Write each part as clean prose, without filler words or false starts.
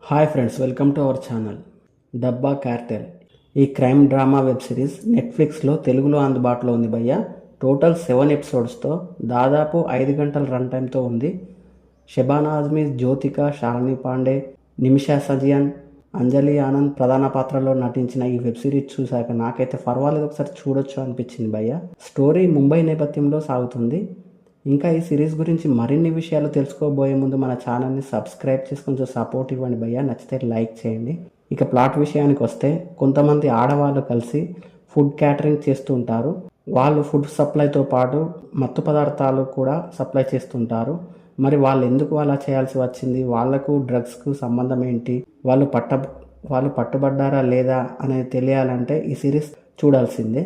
Hi friends, welcome to our channel డబ్బా Cartel. ఈ crime drama web series నెట్ఫ్లిక్స్లో తెలుగులో అందుబాటులో ఉంది భయ్య. టోటల్ 7 ఎపిసోడ్స్తో దాదాపు 5 గంటల రన్ టైంతో ఉంది. షబానా ఆజ్మీ, జ్యోతిక, శాలిని పాండే, నిమిషా సజియన్, అంజలి ఆనంద్ ప్రధాన పాత్రలో నటించిన ఈ వెబ్ సిరీస్ చూశాక నాకైతే పర్వాలేదు, ఒకసారి చూడొచ్చు అనిపించింది భయ్య. స్టోరీ ముంబై నేపథ్యంలో సాగుతుంది. ఇంకా ఈ సిరీస్ గురించి మరిన్ని విషయాలు తెలుసుకోబోయే ముందు మన ఛానల్ని సబ్స్క్రైబ్ చేసి కొంచెం సపోర్ట్ ఇవ్వండి భయ్య. నచ్చితే లైక్ చేయండి. ఇక ప్లాట్ విషయానికి వస్తే, కొంతమంది ఆడవాళ్ళు కలిసి ఫుడ్ క్యాటరింగ్ చేస్తూ ఉంటారు. వాళ్ళు ఫుడ్ సప్లైతో పాటు మత్తు పదార్థాలు కూడా సప్లై చేస్తుంటారు. మరి వాళ్ళు ఎందుకు అలా చేయాల్సి వచ్చింది, వాళ్లకు డ్రగ్స్కు సంబంధం ఏంటి, వాళ్ళు పట్టుబడ్డారా లేదా అనేది తెలియాలంటే ఈ సిరీస్ చూడాల్సిందే.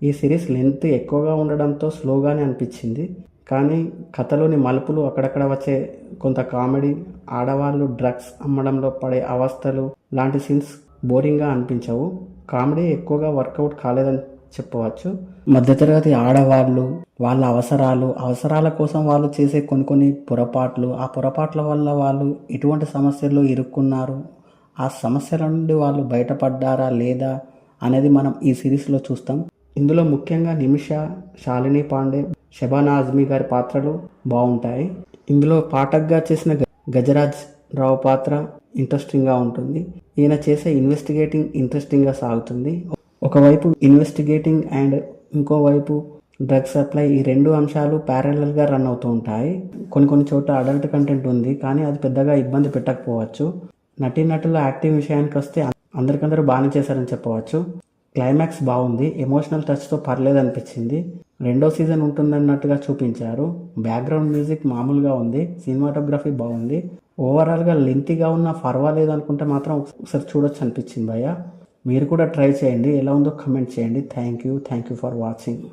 ఈ సిరీస్ లెంత్ ఎక్కువగా ఉండడంతో స్లోగానే అనిపించింది. కానీ కథలోని మలుపులు, అక్కడక్కడ వచ్చే కొంత కామెడీ, ఆడవాళ్ళు డ్రగ్స్ అమ్మడంలో పడే అవస్థలు లాంటి సీన్స్ బోరింగ్గా అనిపించవు. కామెడీ ఎక్కువగా వర్కౌట్ కాలేదని చెప్పవచ్చు. మధ్యతరగతి ఆడవాళ్ళు వాళ్ళ అవసరాల కోసం వాళ్ళు చేసే కొన్ని పొరపాట్లు, ఆ పొరపాట్ల వల్ల వాళ్ళు ఎటువంటి సమస్యల్లో ఇరుక్కున్నారు, ఆ సమస్యల నుండి వాళ్ళు బయటపడ్డారా లేదా అనేది మనం ఈ సిరీస్లో చూస్తాం. ఇందులో ముఖ్యంగా నిమిషా, శాలిని పాండే, షబానా ఆజ్మీ గారి పాత్రలు బాగుంటాయి. ఇందులో పాఠక్గా చేసిన గజరాజ్ రావు పాత్ర ఇంట్రెస్టింగ్గా ఉంటుంది. ఈయన చేసే ఇన్వెస్టిగేటింగ్ ఇంట్రెస్టింగ్గా సాగుతుంది. ఒకవైపు ఇన్వెస్టిగేటింగ్ అండ్ ఇంకోవైపు డ్రగ్ సప్లై, ఈ రెండు అంశాలు ప్యారలల్గా రన్ అవుతూ ఉంటాయి. కొన్ని చోట్ల అడల్ట్ కంటెంట్ ఉంది, కానీ అది పెద్దగా ఇబ్బంది పెట్టకపోవచ్చు. నటీనటుల యాక్టింగ్ విషయానికి వస్తే అందరికందరూ బాగానే చేశారని చెప్పవచ్చు. క్లైమాక్స్ బాగుంది, ఎమోషనల్ టచ్తో పర్లేదు అనిపించింది. 2వ సీజన్ ఉంటుందన్నట్టుగా చూపించారు. బ్యాక్గ్రౌండ్ మ్యూజిక్ మామూలుగా ఉంది, సినిమాటోగ్రఫీ బాగుంది. ఓవరాల్గా లెంతీగా ఉన్న పర్వాలేదు అనుకుంటే మాత్రం ఒకసారి చూడొచ్చు అనిపించింది భయ్య. మీరు కూడా ట్రై చేయండి, ఎలా ఉందో కమెంట్ చేయండి. Thank you for watching.